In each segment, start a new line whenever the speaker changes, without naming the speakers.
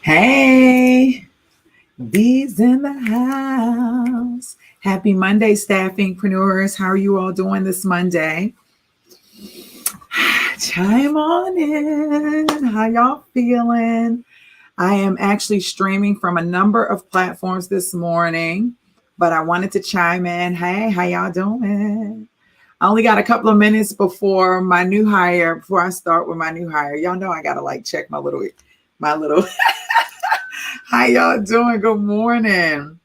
Hey, Dee's in the house. Happy Monday, Staffingpreneurs. How are you all doing this Monday? Chime on in. How y'all feeling? I am actually streaming from a number of platforms this morning, but I wanted to chime in. Hey, how y'all doing? I only got a couple of minutes before before I start with my new hire. Y'all know I gotta check my little how y'all doing? Good morning.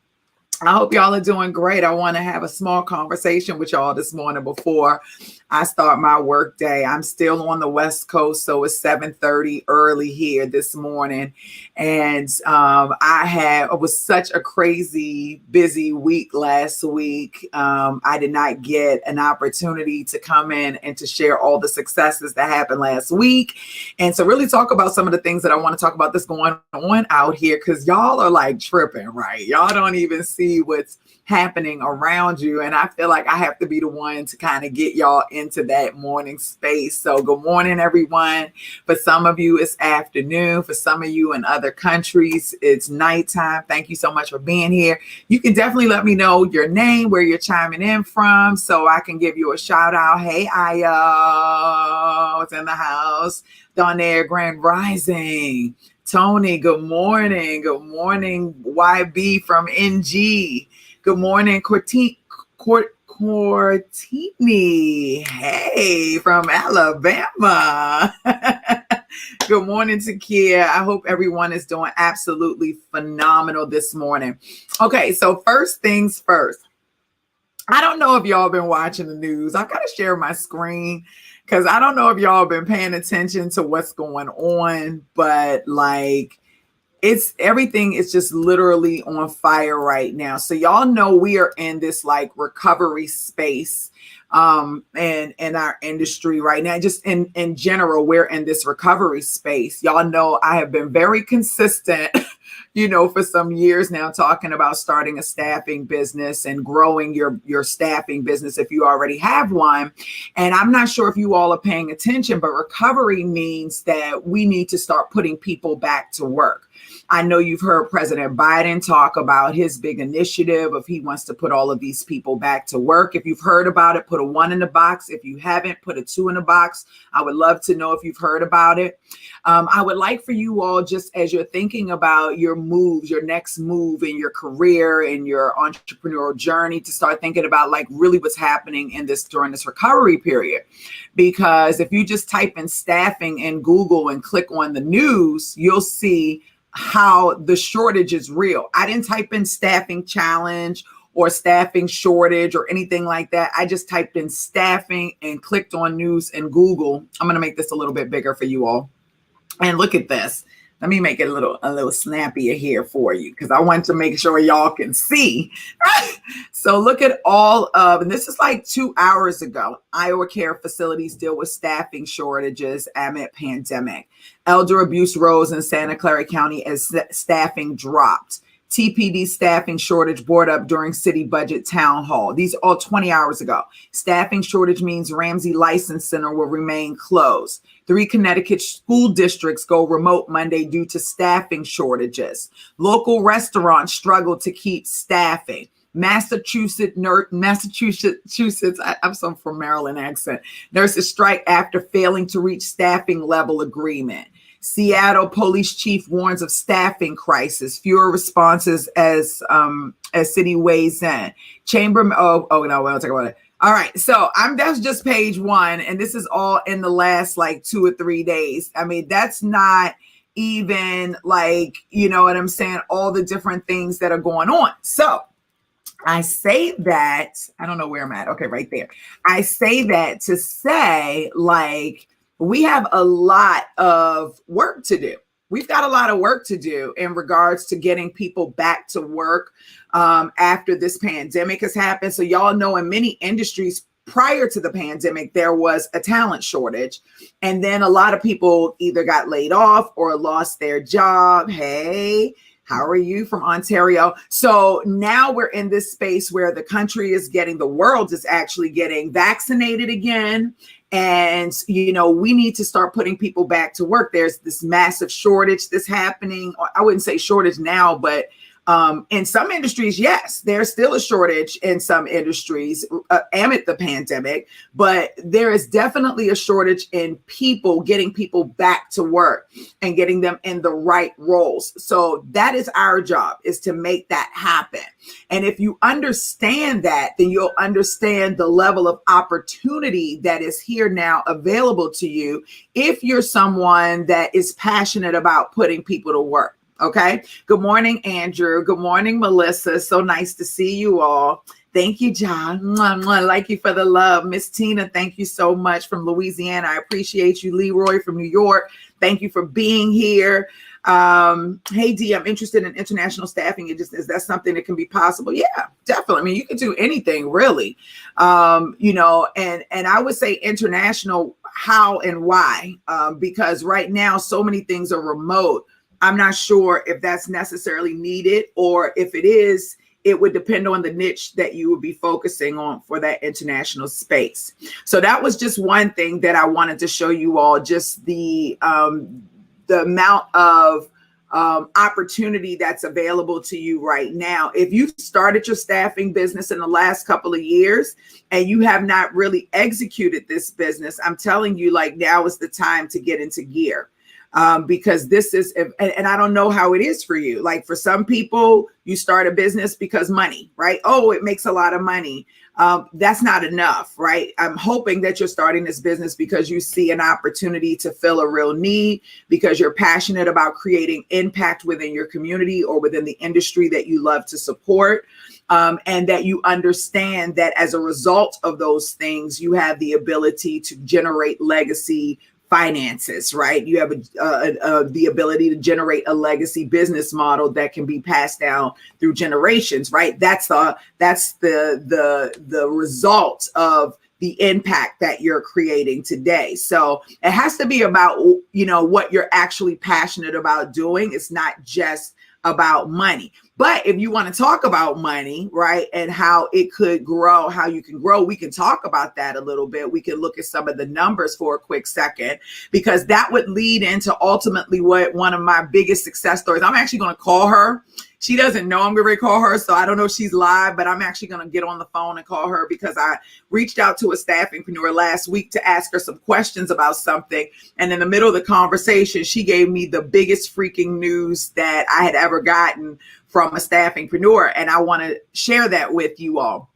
I hope y'all are doing great. I want to have a small conversation with y'all this morning before I start my work day. I'm still on the West Coast, so it's 7:30 early here this morning. And it was such a crazy, busy week last week. I did not get an opportunity to come in and to share all the successes that happened last week. And to really talk about some of the things that I want to talk about that's going on out here, because y'all are like tripping, right? Y'all don't even see what's happening around you. And I feel like I have to be the one to kind of get y'all into that morning space. So good morning, everyone. For some of you, it's afternoon. For some of you in other countries, it's nighttime. Thank you so much for being here. You can definitely let me know your name, where you're chiming in from, so I can give you a shout out. Hey, Ayo, it's in the house. Donaire, Grand Rising. Tony, good morning. Good morning, YB from NG. Good morning, Courtney. Hey, from Alabama. Good morning, Takia. I hope everyone is doing absolutely phenomenal this morning. Okay, so first things first. I don't know if y'all been watching the news. I've got to share my screen because I don't know if y'all been paying attention to what's going on, but everything is just literally on fire right now. So y'all know we are in this recovery space and in our industry right now. Just in general, we're in this recovery space. Y'all know I have been very consistent for some years now, talking about starting a staffing business and growing your staffing business if you already have one. And I'm not sure if you all are paying attention, but recovery means that we need to start putting people back to work. I know you've heard President Biden talk about his big initiative of he wants to put all of these people back to work. If you've heard about it, put a 1 in the box. If you haven't, put a 2 in the box. I would love to know if you've heard about it. I would like for you all, just as you're thinking about your moves, your next move in your career and your entrepreneurial journey, to start thinking about really what's happening during this recovery period. Because if you just type in staffing in Google and click on the news, you'll see how the shortage is real. I didn't type in staffing challenge or staffing shortage or anything like that. I just typed in staffing and clicked on news in Google. I'm going to make this a little bit bigger for you all. And look at this. Let me make it a little snappier here for you, because I want to make sure y'all can see. So look at and this is 2 hours ago. Iowa care facilities deal with staffing shortages amid pandemic. Elder abuse rose in Santa Clara County as staffing dropped. TPD staffing shortage brought up during city budget town hall. These are all 20 hours ago. Staffing shortage means Ramsey License Center will remain closed. 3 Connecticut school districts go remote Monday due to staffing shortages. Local restaurants struggle to keep staffing. Massachusetts, I'm from Maryland accent. Nurses strike after failing to reach staffing level agreement. Seattle police chief warns of staffing crisis, fewer responses as city weighs in. No, we don't talk about it. All right, so that's just page 1, and this is all in the last 2 or 3 days. I mean, that's not even you know what I'm saying, all the different things that are going on. So I say that, I don't know where I'm at. Okay, right there. I say that to say we have a lot of work to do. We've got a lot of work to do in regards to getting people back to work after this pandemic has happened. So y'all know in many industries prior to the pandemic, there was a talent shortage. And then a lot of people either got laid off or lost their job. Hey, how are you from Ontario? So now we're in this space where the world is actually getting vaccinated again. And, we need to start putting people back to work. There's this massive shortage that's happening. I wouldn't say shortage now, but in some industries, yes, there's still a shortage in some industries amid the pandemic, but there is definitely a shortage in people, getting people back to work and getting them in the right roles. So that is our job, is to make that happen. And if you understand that, then you'll understand the level of opportunity that is here now available to you if you're someone that is passionate about putting people to work. Okay. Good morning, Andrew. Good morning, Melissa. So nice to see you all. Thank you, John. Mwah, mwah. Like you for the love. Miss Tina, thank you so much from Louisiana. I appreciate you. Leroy from New York. Thank you for being here. Hey, Dee, I'm interested in international staffing. Is that something that can be possible? Yeah, definitely. I mean, you can do anything really, and I would say international, how and why, because right now so many things are remote. I'm not sure if that's necessarily needed, or if it is, it would depend on the niche that you would be focusing on for that international space. So that was just one thing that I wanted to show you all, just the amount of opportunity that's available to you right now. If you've started your staffing business in the last couple of years and you have not really executed this business, I'm telling you, like, now is the time to get into gear. Because this is, and I don't know how it is for you. Like, for some people, you start a business because money, right? Oh, it makes a lot of money. That's not enough, right? I'm hoping that you're starting this business because you see an opportunity to fill a real need, because you're passionate about creating impact within your community or within the industry that you love to support. And that you understand that as a result of those things, you have the ability to generate legacy finances, right? You have the ability to generate a legacy business model that can be passed down through generations, right? That's the result of the impact that you're creating today. So it has to be about, what you're actually passionate about doing. It's not just about money. But if you want to talk about money, right, and how it could grow, how you can grow, we can talk about that a little bit. We can look at some of the numbers for a quick second, because that would lead into ultimately what one of my biggest success stories. I'm actually going to call her. She doesn't know I'm going to call her, so I don't know if she's live, but I'm actually going to get on the phone and call her, because I reached out to a staffingpreneur last week to ask her some questions about something. And in the middle of the conversation, she gave me the biggest freaking news that I had ever gotten from a staffingpreneur. And I want to share that with you all.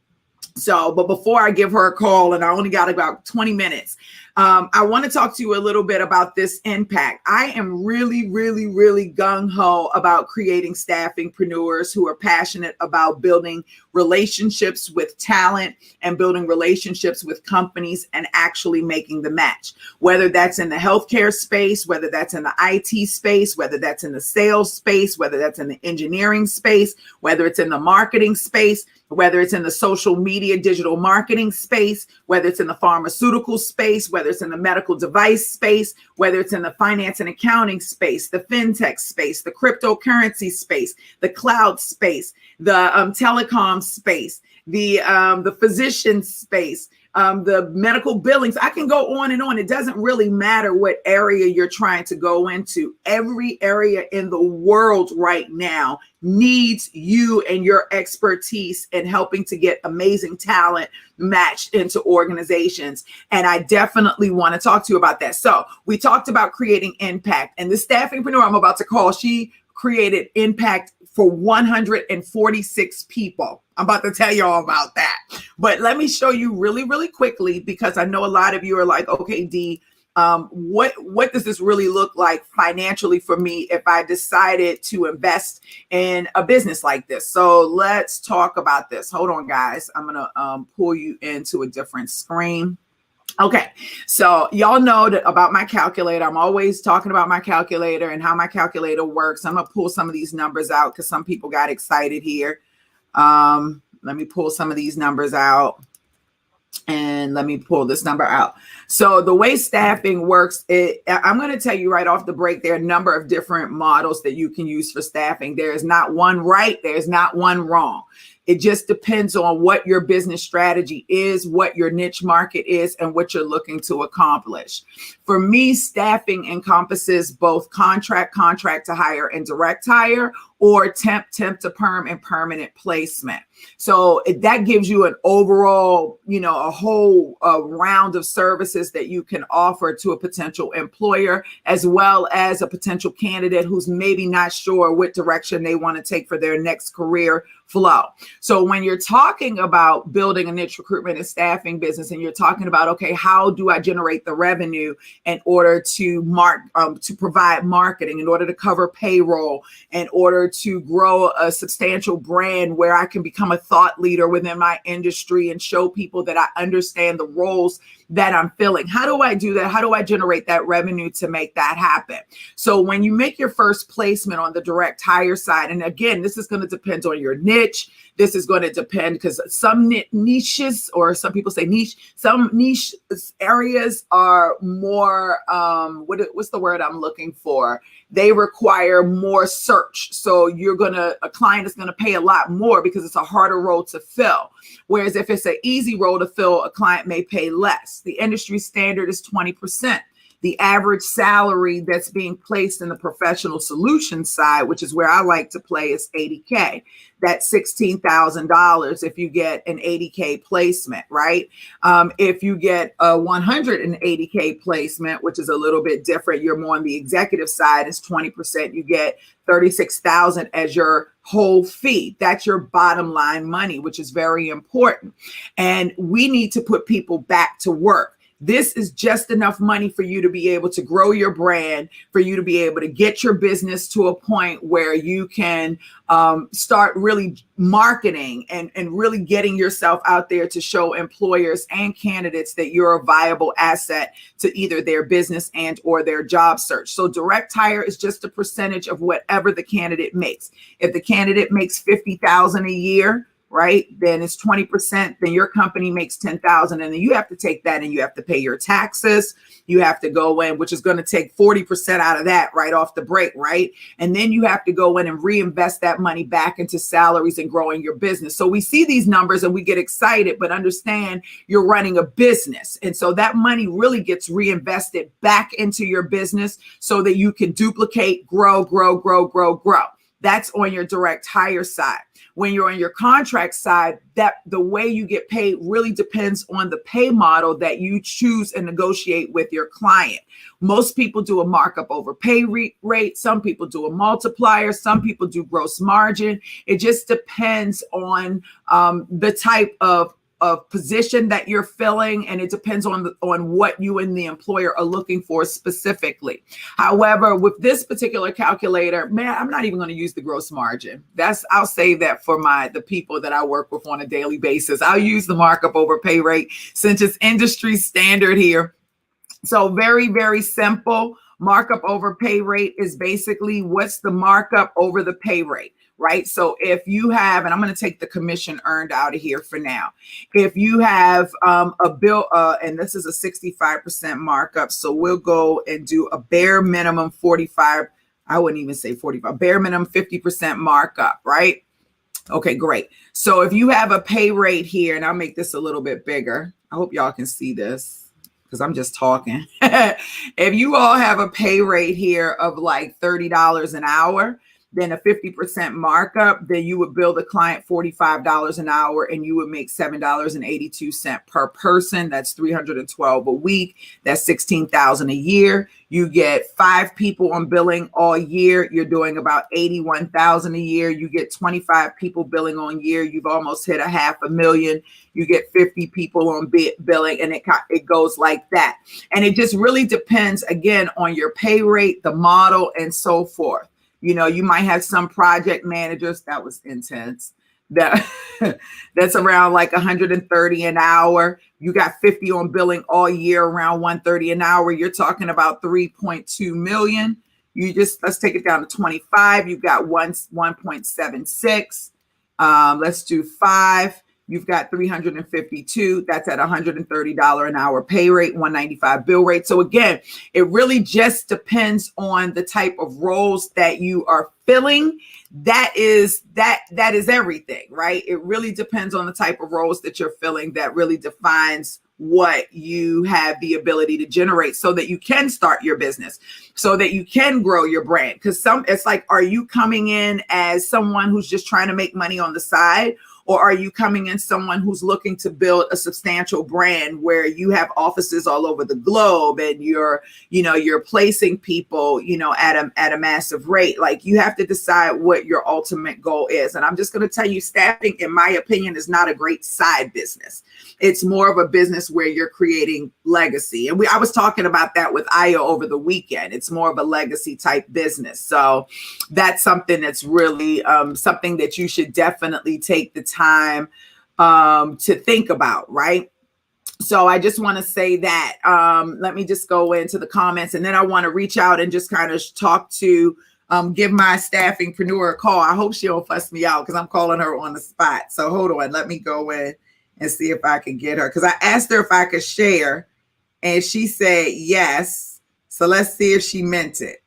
So, but before I give her a call, and I only got about 20 minutes, I want to talk to you a little bit about this impact. I am really, really, really gung-ho about creating staffingpreneurs who are passionate about building relationships with talent and building relationships with companies and actually making the match, whether that's in the healthcare space, whether that's in the IT space, whether that's in the sales space, whether that's in the engineering space, whether it's in the marketing space, whether it's in the social media, digital marketing space, whether it's in the pharmaceutical space, whether it's in the medical device space, whether it's in the finance and accounting space, the fintech space, the cryptocurrency space, the cloud space, the telecom space, the physician space, the medical billings. I can go on and on. It doesn't really matter what area you're trying to go into. Every area in the world right now needs you and your expertise in helping to get amazing talent matched into organizations. And I definitely want to talk to you about that. So we talked about creating impact, and the staffingpreneur I'm about to call, she created impact for 146 people. I'm about to tell you all about that. But let me show you really, really quickly, because I know a lot of you are like, okay, Dee, what does this really look like financially for me if I decided to invest in a business like this? So let's talk about this. Hold on, guys. I'm going to pull you into a different screen. Okay, so y'all know that about my calculator. I'm always talking about my calculator and how my calculator works. I'm going to pull some of these numbers out because some people got excited here. Let me pull some of these numbers out. And let me pull this number out. So the way staffing works, I'm going to tell you right off the break, there are a number of different models that you can use for staffing. There is not one right. There's not one wrong. It just depends on what your business strategy is, what your niche market is, and what you're looking to accomplish. For me, staffing encompasses both contract to hire, and direct hire, or temp to perm, and permanent placement. So that gives you an overall, a whole round of services that you can offer to a potential employer, as well as a potential candidate who's maybe not sure what direction they want to take for their next career flow. So when you're talking about building a niche recruitment and staffing business, and you're talking about, okay, how do I generate the revenue in order to to provide marketing, in order to cover payroll, in order to grow a substantial brand where I can become a thought leader within my industry and show people that I understand the roles that I'm filling. How do I do that? How do I generate that revenue to make that happen? So when you make your first placement on the direct hire side, and again, this is going to depend on your niche. This is going to depend because some niches, or some people say niche, some niche areas are more, what's the word I'm looking for? They require more search. So a client is going to pay a lot more because it's a harder role to fill. Whereas if it's an easy role to fill, a client may pay less. The industry standard is 20%. The average salary that's being placed in the professional solutions side, which is where I like to play, is $80K. That's $16,000 if you get an $80K placement, right? If you get a $180K placement, which is a little bit different, you're more on the executive side, is 20%. You get $36,000 as your whole fee. That's your bottom line money, which is very important. And we need to put people back to work. This is just enough money for you to be able to grow your brand, for you to be able to get your business to a point where you can start really marketing and really getting yourself out there to show employers and candidates that you're a viable asset to either their business and or their job search. So direct hire is just a percentage of whatever the candidate makes. If the candidate makes $50,000 a year, right, then it's 20%, then your company makes $10,000, and then you have to take that and you have to pay your taxes. You have to go in, which is going to take 40% out of that right off the break, right? And then you have to go in and reinvest that money back into salaries and growing your business. So we see these numbers and we get excited, but understand you're running a business. And so that money really gets reinvested back into your business so that you can duplicate, grow. That's on your direct hire side. When you're on your contract side, that the way you get paid really depends on the pay model that you choose and negotiate with your client. Most people do a markup over pay rate. Some people do a multiplier. Some people do gross margin. It just depends on the type of position that you're filling, and it depends on what you and the employer are looking for specifically. However, with this particular calculator, man, I'm not even going to use the gross margin. I'll save that for the people that I work with on a daily basis. I'll use the markup over pay rate since it's industry standard here. So very, very simple. Markup over pay rate is basically what's the markup over the pay rate. Right. So if you have, and I'm going to take the commission earned out of here for now. If you have a bill, and this is a 65% markup, so we'll go and do a bare minimum 45. I wouldn't even say 45, bare minimum 50% markup. Right. OK, great. So if you have a pay rate here, and I'll make this a little bit bigger. I hope y'all can see this because I'm just talking. If you all have a pay rate here of like $30 an hour, then a 50% markup, then you would bill the client $45 an hour and you would make $7.82 per person. That's $312 a week. That's $16,000 a year. You get 5 people on billing all year. You're doing about $81,000 a year. You get 25 people billing on year. You've almost hit $500,000. You get 50 people on billing, and it goes like that. And it just really depends, again, on your pay rate, the model, and so forth. You might have some project managers, that was intense, that's around like $130 an hour. You got 50 on billing all year, around $130 an hour. You're talking about $3.2 million. Let's take it down to 25. You've got 1.76. Let's do 5. You've got 352. That's at $130 an hour pay rate, 195 bill rate. So again, it really just depends on the type of roles that you are filling. That is everything, right? It really depends on the type of roles that you're filling. That really defines what you have the ability to generate so that you can start your business, so that you can grow your brand. Because it's like, are you coming in as someone who's just trying to make money on the side? Or are you coming in someone who's looking to build a substantial brand where you have offices all over the globe and you're placing people, at a massive rate? Like, you have to decide what your ultimate goal is. And I'm just going to tell you, staffing, in my opinion, is not a great side business. It's more of a business where you're creating legacy. And I was talking about that with Aya over the weekend. It's more of a legacy type business. So that's something that's really something that you should definitely take the time to think about, right? So I just want to say that. Let me just go into the comments, and then I want to reach out and just kind of talk to give my staffingpreneur a call. I hope she don't fuss me out because I'm calling her on the spot. So hold on, let me go in and see if I can get her, because I asked her if I could share and she said yes. So let's see if she meant it.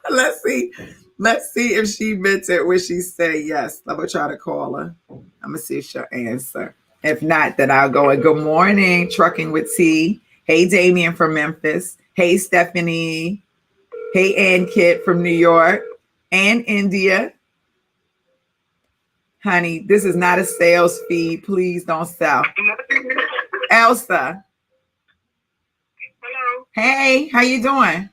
Let's see if she meant it when she said yes. I'm gonna try to call her. I'm gonna see if she'll answer. If not, then I'll go and good morning, Trucking with T. Hey, Damien from Memphis. Hey, Stephanie. Hey, Ann Kit from New York and India. Honey, this is not a sales feed. Please don't sell. Elsa.
Hello.
Hey, how you doing?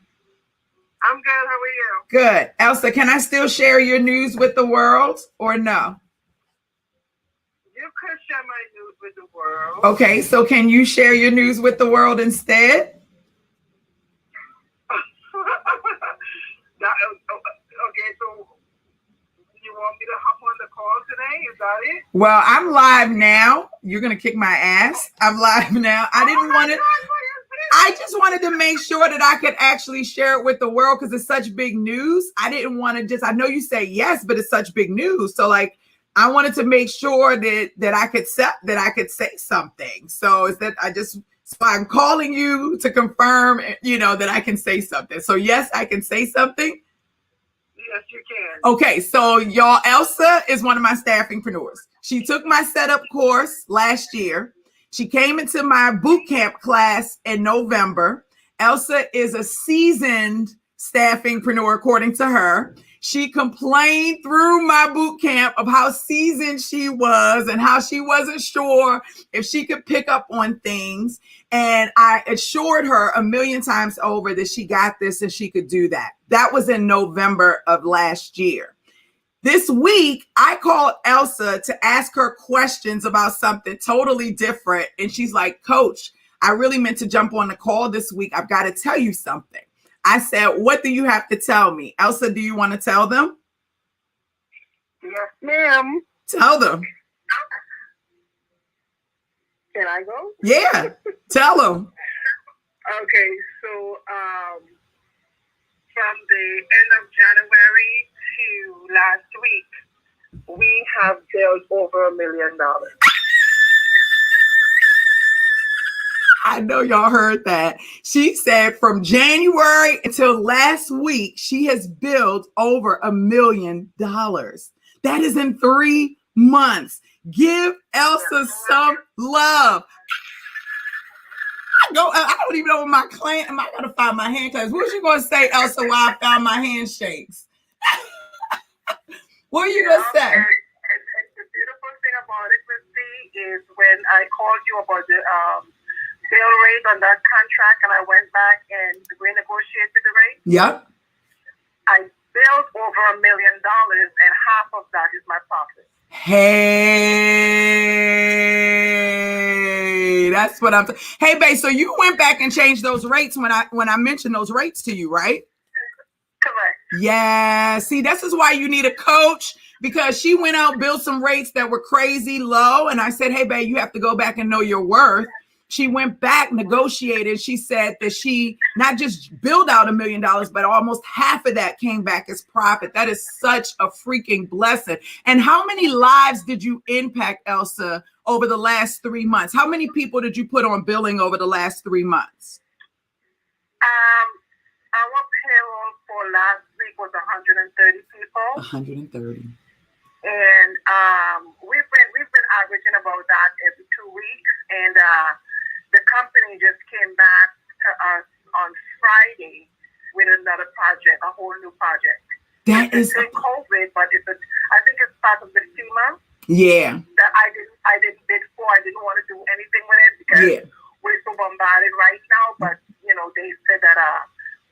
I'm good. How are you?
Good. Elsa, can I still share your news with the world or no?
You could share my news with the world.
Okay, so can you share your news with the world instead?
Okay, so you want me to hop on the call today? Is that it?
Well, I'm live now. You're going to kick my ass. I'm live now. I just wanted to make sure that I could actually share it with the world because it's such big news. I didn't want to I know you say yes, but it's such big news. So like, I wanted to make sure that I could say something. So I'm calling you to confirm, that I can say something. So yes, I can say something.
Yes, you can.
Okay, so y'all, Elsa is one of my staffingpreneurs. She took my setup course last year. She came into my boot camp class in November. Elsa is a seasoned staffingpreneur, according to her. She complained through my boot camp of how seasoned she was and how she wasn't sure if she could pick up on things. And I assured her a million times over that she got this and she could do that. That was in November of last year. This week, I called Elsa to ask her questions about something totally different. And she's like, Coach, I really meant to jump on the call this week. I've got to tell you something. I said, what do you have to tell me? Elsa, do you want to tell them?
Yes, ma'am.
Tell them.
Can I go?
Yeah, tell them.
Okay, so from the end of January to last week, we have billed over $1 million.
I know y'all heard that. She said from January until last week, she has billed over $1 million. That is in 3 months. Give Elsa some love. I don't even know what my client, I gotta find my hand claps. What you gonna say, Elsa, while I found my handshakes? What are you gonna say?
And the beautiful thing about it, Miss D, is when I called you about the bill rate on that contract and I went back and renegotiated the rate.
Yep.
I billed over $1 million and half of that is my profit.
Hey, that's what I'm. Hey, babe. So you went back and changed those rates when I mentioned those rates to you, right?
Correct.
Yeah. See, this is why you need a coach, because she went out, built some rates that were crazy low, and I said, hey, babe, you have to go back and know your worth. she went back, negotiated. She said that she not just billed out $1 million, but almost half of that came back as profit. That is such a freaking blessing. And how many lives did you impact, Elsa, over the last 3 months? How many people did you put on billing over the last 3 months?
Our payroll for last week was 130 people.
130.
And we've been averaging about that every 2 weeks. And the company just came back to us on Friday with another project, a whole new project.
That is
COVID, but I think it's part of the FEMA.
Yeah.
That I didn't bid for. I didn't want to do anything with it because we're so bombarded right now. But they said that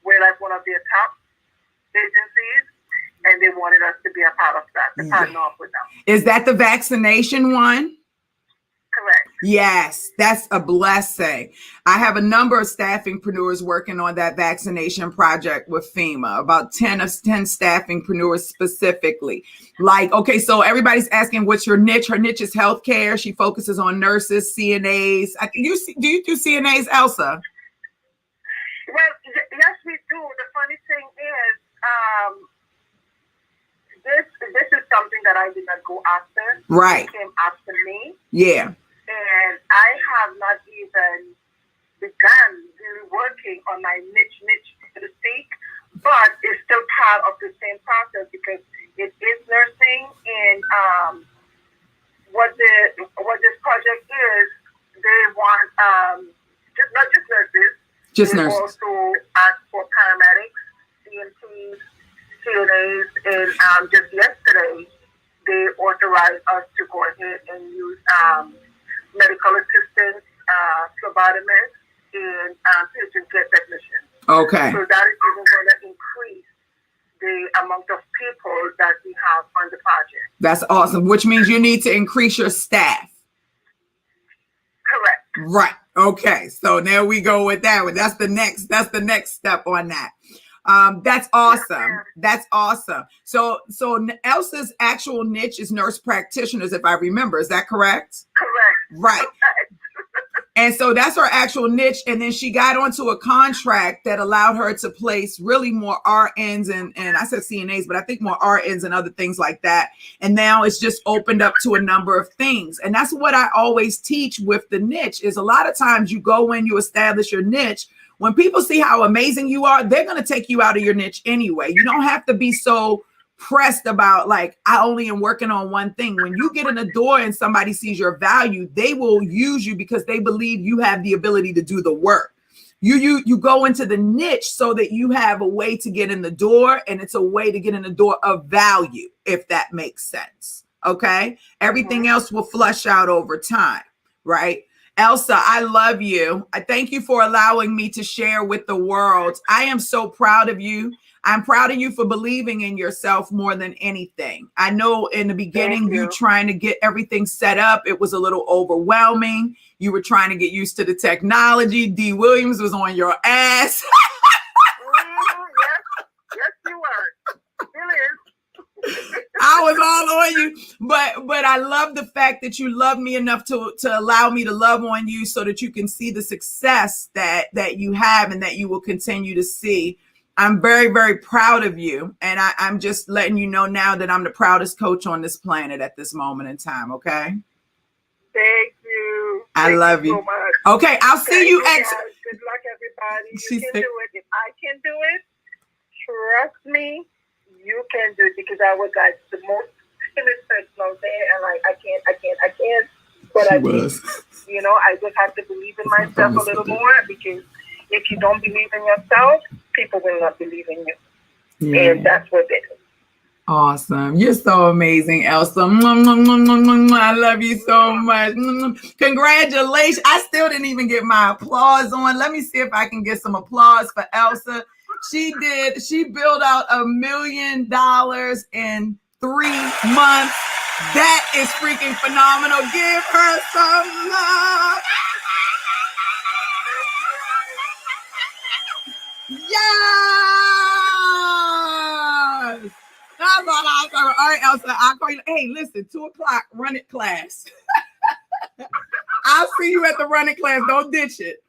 we're like one of their top agencies, and they wanted us to be a part of that, to partner up with them.
Is that the vaccination one?
Correct.
Yes, that's a blessing. I have a number of staffingpreneurs working on that vaccination project with FEMA, about 10 staffingpreneurs specifically. Like, okay, so everybody's asking what's your niche? Her niche is healthcare. She focuses on nurses, CNAs. Do you do CNAs, Elsa?
Well, yes, we do. The funny thing is, this is something that I did not go after.
Right.
It came after me.
Yeah.
And I have not even begun really working on my niche, so to speak, but it's still part of the same process because it is nursing. And what this project is, they want not just nurses.
Just
they
nurses.
Also ask for paramedics, EMTs, CNAs, and just yesterday they authorized us to go ahead and use medical assistants, phlebotomists, and patient care technicians.
Okay.
So that is even going to increase the amount of people that we have on the project.
That's awesome, which means you need to increase your staff.
Correct.
Right. Okay. So there we go with that one. That's the next step on that. That's awesome. That's awesome. So Elsa's actual niche is nurse practitioners, if I remember. Is that correct?
Correct.
Right. And so that's her actual niche. And then she got onto a contract that allowed her to place really more RNs and I said CNAs, but I think more RNs and other things like that. And now it's just opened up to a number of things. And that's what I always teach with the niche is a lot of times you go in, you establish your niche. When people see how amazing you are, they're going to take you out of your niche anyway. You don't have to be so pressed about like, I only am working on one thing. When you get in the door and somebody sees your value, they will use you because they believe you have the ability to do the work. You go into the niche so that you have a way to get in the door, and it's a way to get in the door of value, if that makes sense. Okay. Everything else will flush out over time. Right. Elsa, I love you. I thank you for allowing me to share with the world. I am so proud of you. I'm proud of you for believing in yourself more than anything. I know in the beginning, you trying to get everything set up. It was a little overwhelming. You were trying to get used to the technology. Dee Williams was on your ass.
Yes, you were.
I was all on you, but I love the fact that you love me enough to allow me to love on you so that you can see the success that you have and that you will continue to see. I'm very, very proud of you. And I'm just letting you know now that I'm the proudest coach on this planet at this moment in time. Okay.
Thank you.
I love you.
So much.
Okay. I'll see you at.
Good luck, everybody. You can do it. If I can do it, trust me, you can do it because I was like the most timid person out there. And like, I can't. But I was. I just have to believe in myself a little more because if you don't believe in yourself, people will not believe in you. Yeah. And that's what it is.
Awesome. You're so amazing, Elsa. I love you so much. Congratulations. I still didn't even get my applause on. Let me see if I can get some applause for Elsa. She billed out $1 million in 3 months. That is freaking phenomenal. Give her some love. Yes! That's all I was. All right, Elsa, I'll call you. Hey, listen, 2:00, run it class. I'll see you at the running class. Don't ditch it.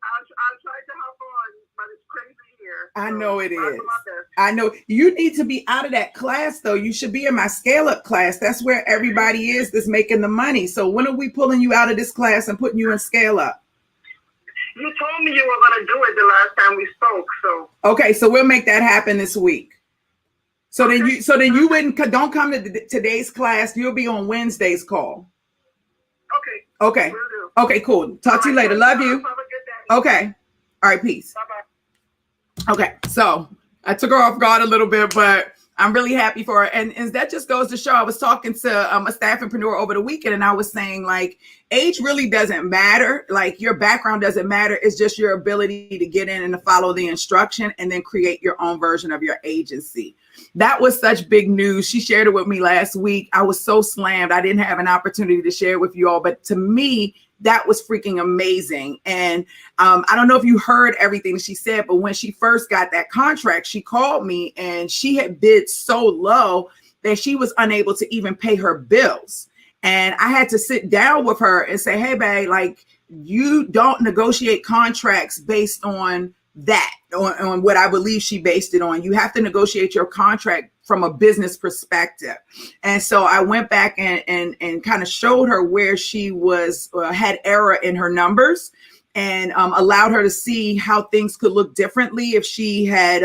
I'll try to hop on, but it's crazy here.
I know it is. I know you need to be out of that class, though. You should be in my scale up class. That's where everybody is that's making the money. So when are we pulling you out of this class and putting you in scale up?
You told me you were going to do it the last time we spoke. So
okay, so we'll make that happen this week. So okay. then you don't come to today's class. You'll be on Wednesday's call. Okay. Okay. Okay. Cool. Talk to you later. Love you. Have a good day. Okay. All right. Peace. Bye-bye. Okay. So I took her off guard a little bit, but I'm really happy for her. And that just goes to show, I was talking to a staffingpreneur over the weekend, and I was saying, like, age really doesn't matter. Like, your background doesn't matter. It's just your ability to get in and to follow the instruction and then create your own version of your agency. That was such big news. She shared it with me last week. I was so slammed. I didn't have an opportunity to share it with you all, but to me, that was freaking amazing. And I don't know if you heard everything she said, but when she first got that contract, she called me and she had bid so low that she was unable to even pay her bills. And I had to sit down with her and say, hey, babe, like, you don't negotiate contracts based on that, on what I believe she based it on. You have to negotiate your contract from a business perspective. And so I went back and kind of showed her where she was had error in her numbers, and allowed her to see how things could look differently if she had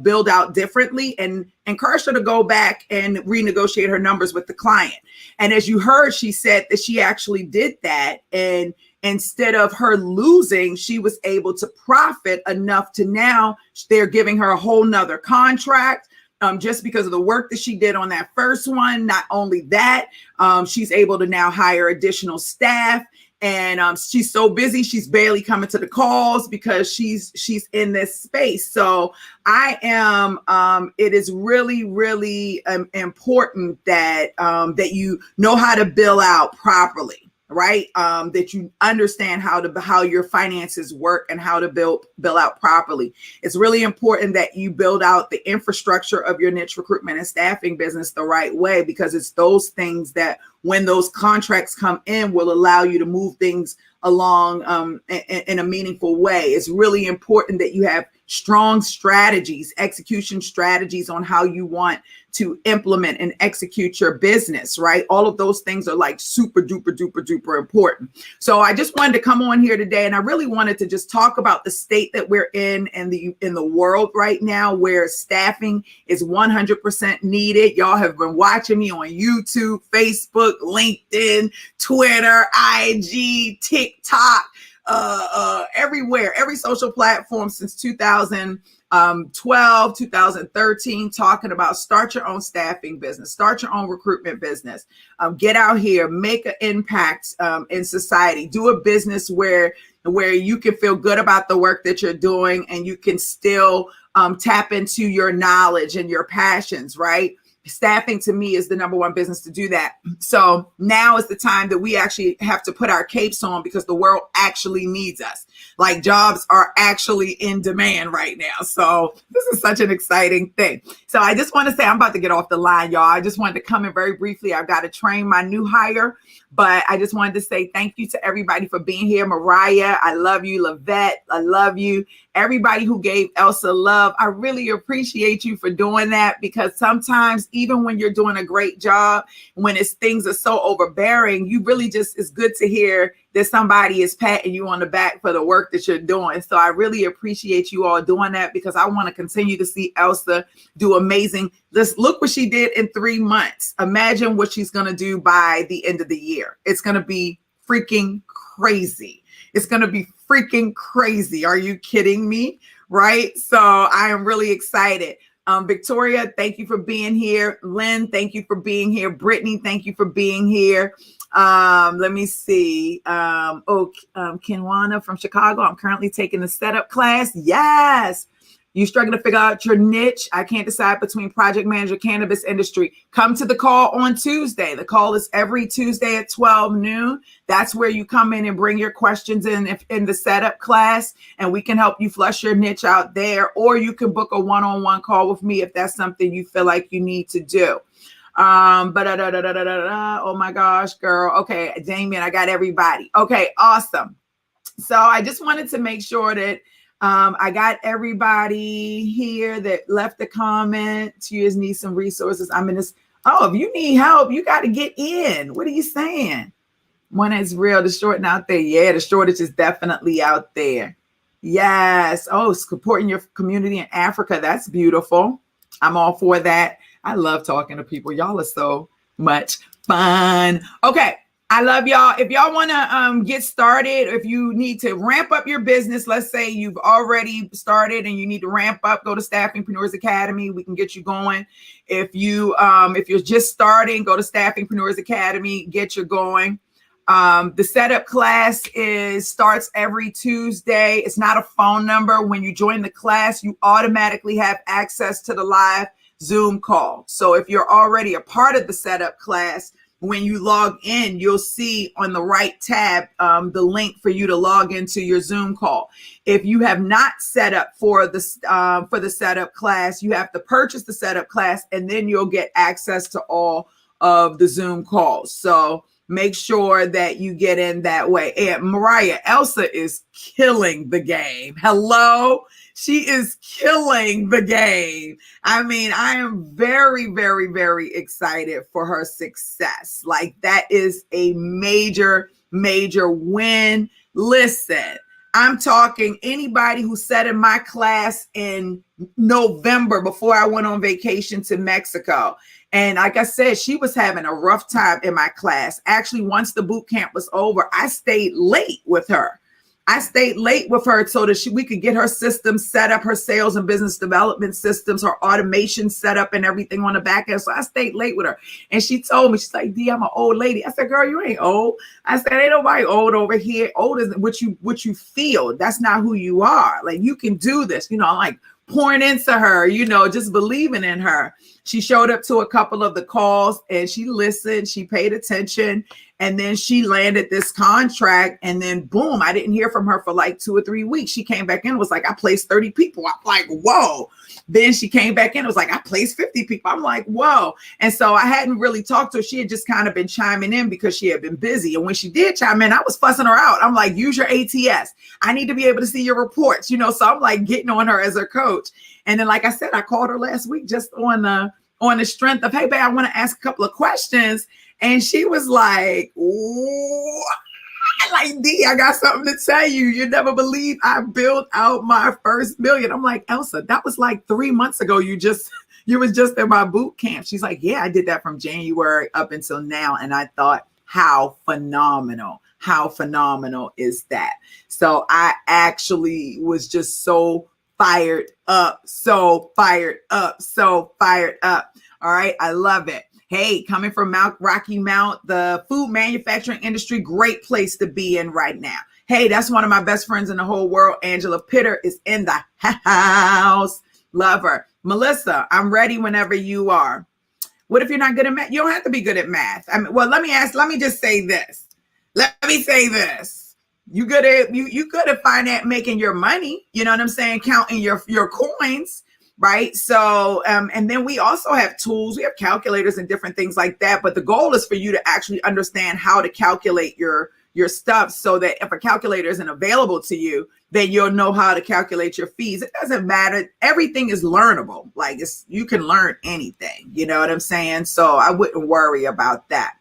billed out differently, and encouraged her to go back and renegotiate her numbers with the client. And as you heard, she said that she actually did that. And instead of her losing, she was able to profit enough to now they're giving her a whole nother contract. Just because of the work that she did on that first one. Not only that, she's able to now hire additional staff. And she's so busy, she's barely coming to the calls because she's in this space. So I am, it is really, really important that that you know how to bill out properly, right? That you understand how your finances work and how to bill out properly. It's really important that you build out the infrastructure of your niche recruitment and staffing business the right way, because it's those things that, when those contracts come in, will allow you to move things along in a meaningful way. It's really important that you have strong strategies, execution strategies on how you want to implement and execute your business, right? All of those things are like super duper duper duper important. So I just wanted to come on here today, and I really wanted to just talk about the state that we're in the world right now, where staffing is 100% needed. Y'all have been watching me on YouTube, Facebook, LinkedIn, Twitter, IG, TikTok, everywhere, every social platform since 2012, 2013, talking about start your own staffing business, start your own recruitment business, get out here, make an impact in society, do a business where you can feel good about the work that you're doing, and you can still tap into your knowledge and your passions, right? Staffing to me is the number one business to do that. So now is the time that we actually have to put our capes on, because the world actually needs us. Like, jobs are actually in demand right now. So this is such an exciting thing. So I just want to say, I'm about to get off the line, y'all. I just wanted to come in very briefly. I've got to train my new hire, but I just wanted to say thank you to everybody for being here. Mariah, I love you. Lavette, I love you. Everybody who gave Elsa love, I really appreciate you for doing that, because sometimes, even when you're doing a great job, when things are so overbearing, you really just, it's good to hear that somebody is patting you on the back for the work that you're doing. So I really appreciate you all doing that, because I want to continue to see Elsa do amazing. Let's look what she did in 3 months. Imagine what she's going to do by the end of the year. It's going to be freaking crazy. It's going to be freaking crazy. Are you kidding me? Right? So I am really excited. Victoria, thank you for being here. Lynn, thank you for being here. Brittany, thank you for being here. Let me see. Kenwana from Chicago. I'm currently taking the setup class. Yes. You struggling to figure out your niche? I can't decide between project manager, cannabis industry. Come to the call on Tuesday. The call is every Tuesday at 12 noon. That's where you come in and bring your questions in the setup class, and we can help you flush your niche out there. Or you can book a one-on-one call with me if that's something you feel like you need to do. Oh my gosh, girl. Okay, Damien, I got everybody. Okay, awesome. So I just wanted to make sure that I got everybody here that left a comment. You just need some resources. I'm in this. Oh, if you need help, you got to get in. What are you saying? One is real. The shorting out there. Yeah, the shortage is definitely out there. Yes. Oh, supporting your community in Africa. That's beautiful. I'm all for that. I love talking to people. Y'all are so much fun. Okay. I love y'all. If y'all want to get started, if you need to ramp up your business, let's say you've already started and you need to ramp up, go to Staffingpreneurs Academy. We can get you going. If you're just starting, go to Staffingpreneurs Academy, get you going. The setup class starts every Tuesday. It's not a phone number. When you join the class, you automatically have access to the live Zoom call. So if you're already a part of the setup class, when you log in, you'll see on the right tab the link for you to log into your Zoom call. If you have not set up for the setup class, you have to purchase the setup class, and then you'll get access to all of the Zoom calls. So make sure that you get in that way. And Mariah, Elsa is killing the game. Hello. She is killing the game. I mean, I am very, very, very excited for her success. Like, that is a major, major win. Listen, I'm talking anybody who sat in my class in November before I went on vacation to Mexico. And like I said, she was having a rough time in my class. Actually, once the boot camp was over, I stayed late with her. So that we could get her systems set up, her sales and business development systems, her automation set up and everything on the back end. So I stayed late with her. And she told me, she's like, Dee, I'm an old lady. I said, girl, you ain't old. I said, ain't nobody old over here. Old is what you feel. That's not who you are. Like, you can do this, like pouring into her, just believing in her. She showed up to a couple of the calls and she listened, she paid attention, and then she landed this contract. And then boom, I didn't hear from her for like 2 or 3 weeks. She came back in, was like, I placed 30 people. I'm like, whoa. Then she came back in, it was like, I placed 50 people. I'm like, whoa. And so I hadn't really talked to her. She had just kind of been chiming in because she had been busy. And when she did chime in, I was fussing her out. I'm like, use your ATS. I need to be able to see your reports, so I'm like getting on her as her coach. And then, like I said, I called her last week just on the strength of, hey, babe, I want to ask a couple of questions. And she was like, ooh, like, Dee, I got something to tell you. You never believe I built out my first million. I'm like, Elsa, that was like 3 months ago. You was just in my boot camp. She's like, yeah, I did that from January up until now. And I thought, how phenomenal is that? So I actually was just so fired up. All right. I love it. Hey, coming from Rocky Mount, the food manufacturing industry, great place to be in right now. Hey, that's one of my best friends in the whole world. Angela Pitter is in the house. Love her. Melissa, I'm ready whenever you are. What if you're not good at math? You don't have to be good at math. Let me just say this. You good at finance, making your money, you know what I'm saying? Counting your coins, right? So, and then we also have tools, we have calculators and different things like that. But the goal is for you to actually understand how to calculate your stuff so that if a calculator isn't available to you, then you'll know how to calculate your fees. It doesn't matter. Everything is learnable. Like, you can learn anything, you know what I'm saying? So I wouldn't worry about that.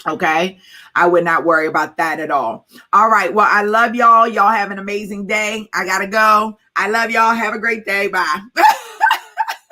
Okay. I would not worry about that at all. All right. Well, I love y'all. Y'all have an amazing day. I gotta go. I love y'all. Have a great day. Bye.